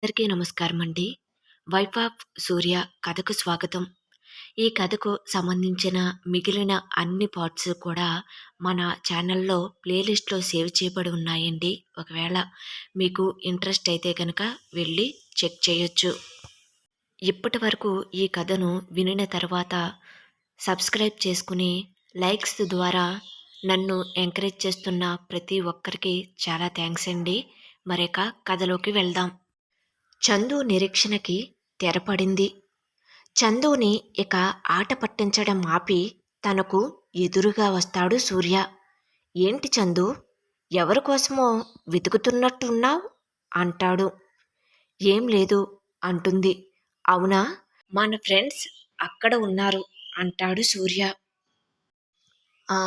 అందరికీ నమస్కారం అండి. 'వైఫ్ ఆఫ్ సూర్య' కథకు స్వాగతం. ఈ కథకు సంబంధించిన మిగిలిన అన్ని పార్ట్స్ కూడా మన ఛానల్‌లో ప్లేలిస్ట్‌లో సేవ్ చేయబడి ఉన్నాయండి. ఒకవేళ మీకు ఇంట్రెస్ట్ అయితే గనక వెళ్ళి చెక్ చేయొచ్చు. ఇప్పటివరకు ఈ కథను వినిన తర్వాత సబ్స్క్రైబ్ చేసుకుని, లైక్స్ ద్వారా నన్ను ఎంకరేజ్ చేస్తున్న ప్రతి ఒక్కరికి చాలా థాంక్స్ అండి. మరిక కథలోకి వెళ్దాం. చందు నిరీక్షణకి తెరపడింది. చందుని ఇక ఆట పట్టించడం ఆపి తనకు ఎదురుగా వస్తాడు సూర్య. ఏంటి చందు, ఎవరి కోసమో వెతుకుతున్నట్టున్నావ్ అంటాడు. ఏం లేదు అంటుంది. అవునా, మన ఫ్రెండ్స్ అక్కడ ఉన్నారు అంటాడు సూర్య. ఆ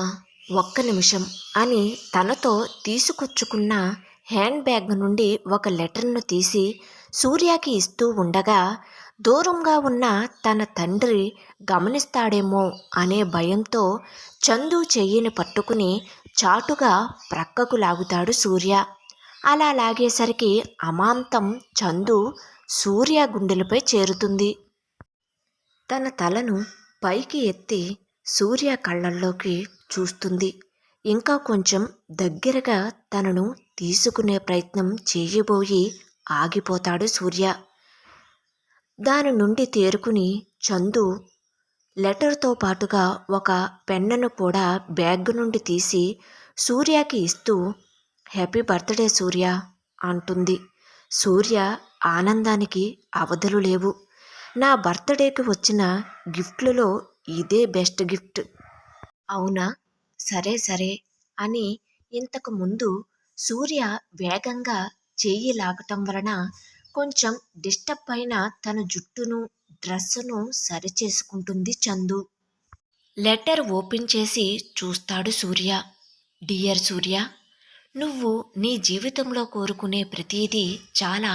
ఒక్క నిమిషం అని తనతో తీసుకొచ్చుకున్న హ్యాండ్ బ్యాగ్ నుండి ఒక లెటర్ను తీసి సూర్యకి ఇస్తూ ఉండగా దూరంగా ఉన్న తన తండ్రి గమనిస్తాడేమో అనే భయంతో చందు చెయ్యిని పట్టుకుని చాటుగా ప్రక్కకు లాగుతాడు సూర్య. అలా లాగేసరికి అమాంతం చందు సూర్య గుండెలపై చేరుతుంది. తన తలను పైకి ఎత్తి సూర్య కళ్ళల్లోకి చూస్తుంది. ఇంకా కొంచెం దగ్గరగా తనను తీసుకునే ప్రయత్నం చేయబోయి ఆగిపోతాడు సూర్య. దాని నుండి తేరుకుని చందు లెటర్తో పాటుగా ఒక పెన్నును కూడా బ్యాగ్ నుండి తీసి సూర్యకి ఇస్తూ హ్యాపీ బర్త్డే సూర్య అంటుంది. సూర్య ఆనందానికి అవధులు లేవు. నా బర్త్డేకి వచ్చిన గిఫ్ట్లలో ఇదే బెస్ట్ గిఫ్ట్. అవునా, సరే సరే అని ఇంతకు ముందు సూర్య వేగంగా చెయ్యి లాగటం వలన కొంచెం డిస్టర్బ్ అయిన తన జుట్టును డ్రెస్సును సరిచేసుకుంటుంది చందు. లెటర్ ఓపెన్ చేసి చూస్తాడు సూర్య. డియర్ సూర్య, నువ్వు నీ జీవితంలో కోరుకునే ప్రతిదీ చాలా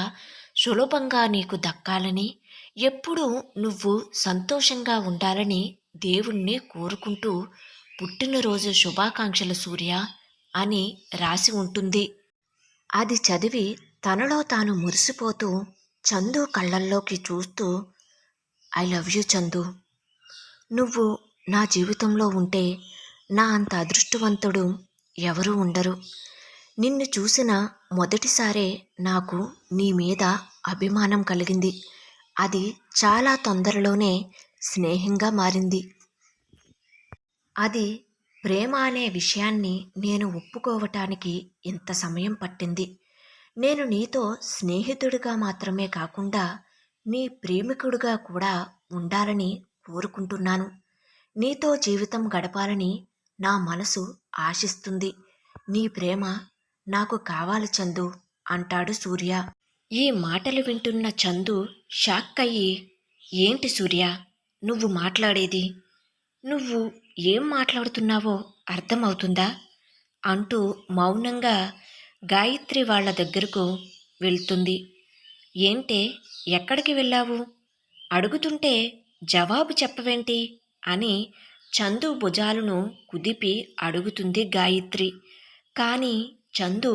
సులభంగా నీకు దక్కాలని, ఎప్పుడూ నువ్వు సంతోషంగా ఉండాలని దేవుణ్ణి కోరుకుంటూ పుట్టినరోజు శుభాకాంక్షలు సూర్య అని రాసి ఉంటుంది. అది చదివి తనలో తాను మురిసిపోతూ చందు కళ్ళల్లోకి చూస్తూ ఐ లవ్ యూ చందు. నువ్వు నా జీవితంలో ఉంటే నా అంత అదృష్టవంతుడు ఎవరూ ఉండరు. నిన్ను చూసిన మొదటిసారే నాకు నీ మీద అభిమానం కలిగింది. అది చాలా తొందరలోనే స్నేహంగా మారింది. అది ప్రేమ అనే విషయాన్ని నేను ఒప్పుకోవటానికి ఇంత సమయం పట్టింది. నేను నీతో స్నేహితుడిగా మాత్రమే కాకుండా నీ ప్రేమికుడిగా కూడా ఉండాలని కోరుకుంటున్నాను. నీతో జీవితం గడపాలని నా మనసు ఆశిస్తుంది. నీ ప్రేమ నాకు కావాలి చందు అంటాడు సూర్య. ఈ మాటలు వింటున్న చందు షాక్ అయ్యి, ఏంటి సూర్య నువ్వు మాట్లాడేది? నువ్వు ఏం మాట్లాడుతున్నావో అర్థమవుతుందా అంటూ మౌనంగా గాయత్రి వాళ్ళ దగ్గరకు వెళ్తుంది. ఏంటే, ఎక్కడికి వెళ్ళావు? అడుగుతుంటే జవాబు చెప్పవేంటి అని చందు భుజాలను కుదిపి అడుగుతుంది గాయత్రి. కానీ చందు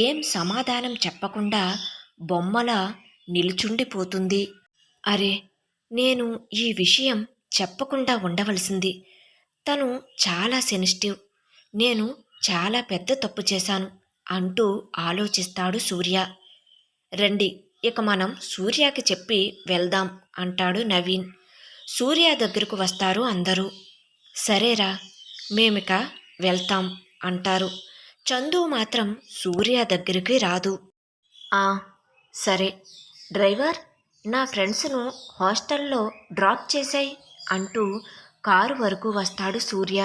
ఏం సమాధానం చెప్పకుండా బొమ్మలా నిలుచుండిపోతుంది. అరే, నేను ఈ విషయం చెప్పకుండా ఉండవలసింది. తను చాలా సెన్సిటివ్. నేను చాలా పెద్ద తప్పు చేశాను అంటూ ఆలోచిస్తాడు సూర్య. రండి, ఇక మనం సూర్యకి చెప్పి వెళ్దాం అంటాడు నవీన్. సూర్య దగ్గరకు వస్తారు అందరూ. సరేరా, మేమిక వెళ్తాం అంటారు. చందు మాత్రం సూర్య దగ్గరికి రాదు. ఆ సరే డ్రైవర్, నా ఫ్రెండ్స్ను హాస్టల్లో డ్రాప్ చేశాయి అంటూ కారు వరకు వస్తాడు సూర్య.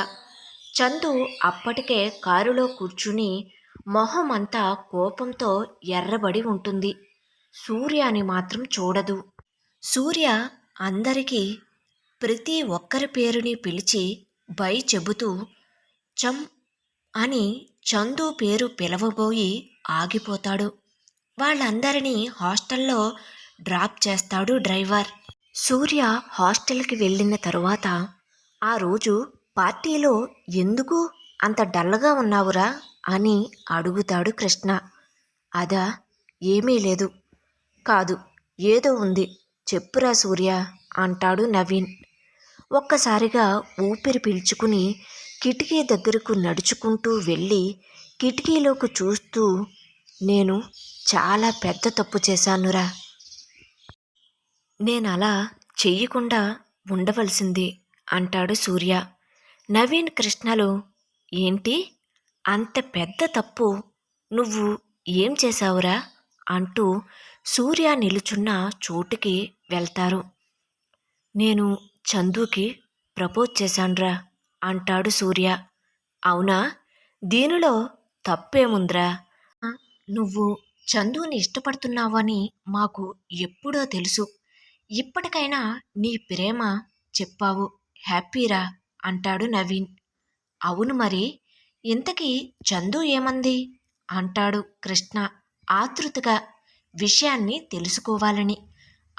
చందు అప్పటికే కారులో కూర్చుని మొహం అంతా కోపంతో ఎర్రబడి ఉంటుంది. సూర్యని మాత్రం చూడదు. సూర్య అందరికీ ప్రతి ఒక్కరి పేరుని పిలిచి బై చెబుతూ చం అని చందు పేరు పిలవబోయి ఆగిపోతాడు. వాళ్ళందరినీ హాస్టల్లో డ్రాప్ చేస్తాడు డ్రైవర్. సూర్య హాస్టల్కి వెళ్ళిన తరువాత ఆ రోజు పార్టీలో ఎందుకు అంత డల్గా ఉన్నావురా అని అడుగుతాడు కృష్ణ. అదా, ఏమీ లేదు, కాదు, ఏదో ఉంది. చెప్పురా సూర్య అంటాడు నవీన్. ఒక్కసారిగా ఊపిరి పీల్చుకుని కిటికీ దగ్గరకు నడుచుకుంటూ వెళ్ళి కిటికీలోకి చూస్తూ, నేను చాలా పెద్ద తప్పు చేశానురా. నేనలా చెయ్యకుండా ఉండవలసింది అంటాడు సూర్య. నవీన్ కృష్ణలు, ఏంటి అంత పెద్ద తప్పు నువ్వు ఏం చేశావురా అంటూ సూర్య నిలుచున్న చోటుకి వెళ్తారు. నేను చందుకి ప్రపోజ్ చేశాన్రా అంటాడు సూర్య. అవునా? దీనిలో తప్పేముందిరా? "ఆ, నువ్వు చందుని ఇష్టపడుతున్నావని మాకు ఎప్పుడో తెలుసు. ఇప్పటికైనా నీ ప్రేమ చెప్పావు. హ్యాపీరా అంటాడు నవీన్. అవును మరి, ఇంతకీ చందు ఏమంది అంటాడు కృష్ణ ఆతృతగా విషయాన్ని తెలుసుకోవాలని.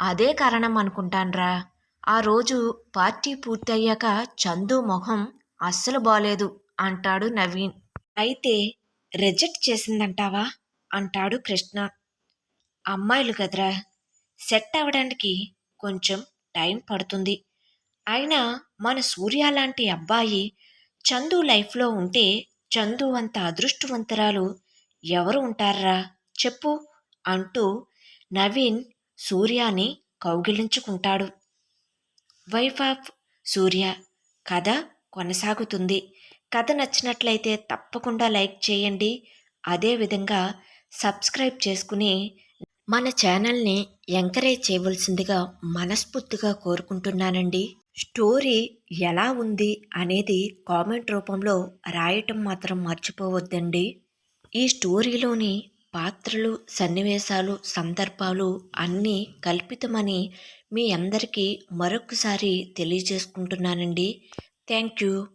అదే కారణం అనుకుంటాన్రా. ఆ రోజు పార్టీ పూర్తయ్యాక చందు మొహం అస్సలు బాలేదు అంటాడు నవీన్. అయితే రిజెక్ట్ చేసిందంటావా అంటాడు కృష్ణ. అమ్మాయిలు కదరా, సెట్ అవ్వడానికి కొంచెం టైం పడుతుంది. అయినా మన సూర్య లాంటి అబ్బాయి చందు లైఫ్లో ఉంటే చందు అంత అదృష్టవంతురాలు ఎవరు ఉంటారా చెప్పు అంటూ నవీన్ సూర్యాని కౌగిలించుకుంటాడు. వైఫ్ ఆఫ్ సూర్య కథ కొనసాగుతుంది. కథ నచ్చినట్లయితే తప్పకుండా లైక్ చేయండి. అదేవిధంగా సబ్స్క్రైబ్ చేసుకుని మన ఛానల్ని ఎంకరేజ్ చేయవలసిందిగా మనస్ఫూర్తిగా కోరుకుంటున్నానండి. స్టోరీ ఎలా ఉంది అనేది కామెంట్ రూపంలో రాయటం మాత్రం మర్చిపోవద్దండి. ఈ స్టోరీలోని పాత్రలు, సన్నివేశాలు, సందర్భాలు అన్నీ కల్పితమని మీ అందరికీ మరొకసారి తెలియజేసుకుంటున్నానండి. Thank you.